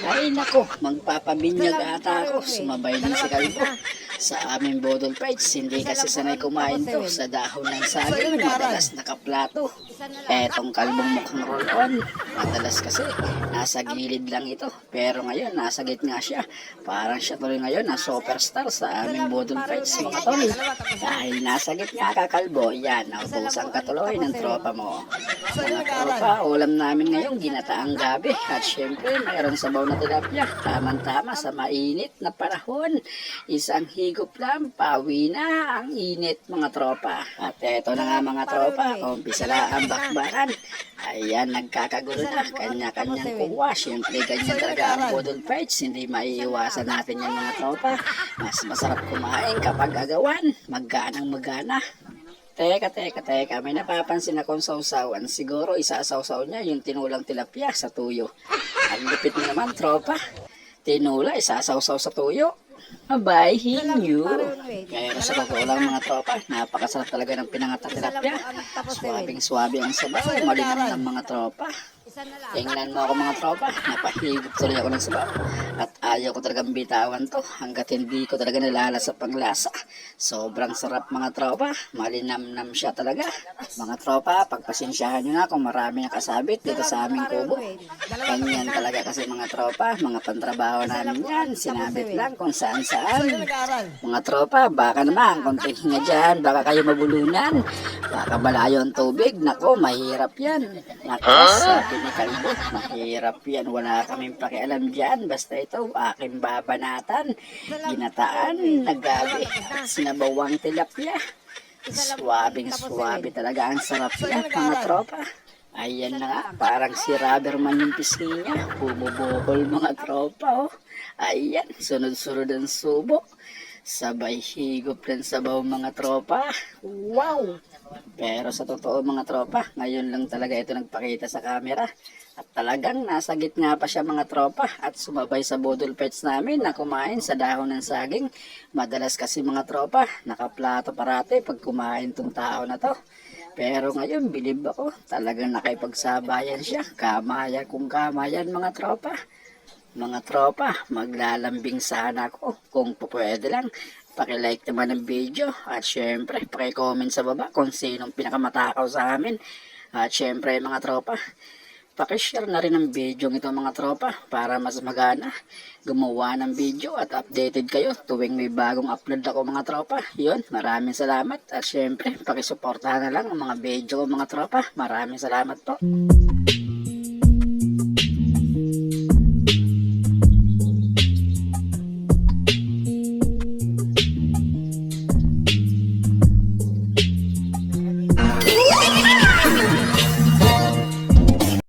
Ay nako, magpapabinyag ata ako. Sumabay din si Kalbo sa aming Bodol Prides. Hindi kasi sanay kumain to sa dahon ng saging. Madalas nakaplato. Etong kalbong mukhang roll-on. Madalas kasi nasa gilid lang ito. Pero ngayon, nasa gitna siya. Parang siya tuloy ngayon na superstar sa aming Bodol Prides, mga tol. Dahil nasa gitna ka, Kalbo, yan, nautusan ka tuloy ng tropa mo. Mga tropa, ulam namin ngayon, ginataang gabi. At syempre, mayroon sabaw na tilapia. Tamang-tama sa mainit na panahon. Isang higop lang, pawi na ang init, mga tropa. At eto na nga, mga tropa, umpisa na ang bakbakan. Ayan, nagkakagulo na. Kanya-kanyang kuha. Syempre, ganyan talaga ang Bodol Prides. Hindi maiiwasan natin yan, mga tropa. Mas masarap kumain kapag agawan. Magganang magana. Teka. May napapansin akong sausawan. Siguro isasawsaw niya yung tinulang tilapia sa tuyo. Ang lupit mo naman, tropa. Tinula, isasawsaw sa tuyo. Abay, hinyo. Kaya sa totoo lang, mga tropa, napakasarap talaga ng pinangatang tilapia. Swabing-swabe ang sabaw. Malinam ng mga tropa. Tingnan mo ako, mga tropa, napahigop tuloy ako ng sabaw. At ayaw ko talagang bitawan to hanggat hindi ko talaga nalalasa pang lasa. Sobrang sarap, mga tropa, malinamnam siya talaga. Mga tropa, pagpasensyahan nyo na kung marami nakasabit dito sa aming kubo. Ganyan talaga kasi, mga tropa, mga pantrabaho namin yan. Sinabit lang kung saan-saan. Mga tropa, baka naman konting hinga dyan, baka kayo mabulunan, baka malayo ang tubig. Nako, mahirap yan. Nako, sabi ni Kalbo, mahirap yan. Wala kaming pakialam dyan. Basta ito, aking babanatan. Ginataan, nagabi, at sinabawang tilapia. Swabing-swabe talaga ang sarap niya, mga tropa. Ayan na nga, parang si Rubberman yung pisngi niya. Bumubukol, mga tropa, oh. Ayan, sunod-sunod ang subo. Sabay higop ng sabaw, mga tropa. Wow! Pero sa totoo, mga tropa, ngayon lang talaga ito nagpakita sa camera. At talagang nasa gitna pa siya, mga tropa. At sumabay sa Bodol Prides namin na kumain sa dahon ng saging. Madalas kasi, mga tropa, nakaplato parate pag kumain tong tao na to. Pero ngayon, bilib ako, talagang nakipagsabayan siya. Kamayan kung kamayan, mga tropa. Mga tropa, maglalambing sana ako kung pwede lang. Paki-like naman ng video at syempre paki-comment sa baba kung sinong pinakamatakaw sa amin. At syempre, mga tropa, paki-share na rin ang video nito, mga tropa, para mas magana gumawa ng video at updated kayo tuwing may bagong upload ako, mga tropa. Yun, maraming salamat at syempre paki-suportahan na lang ang mga video ko, mga tropa. Maraming salamat po.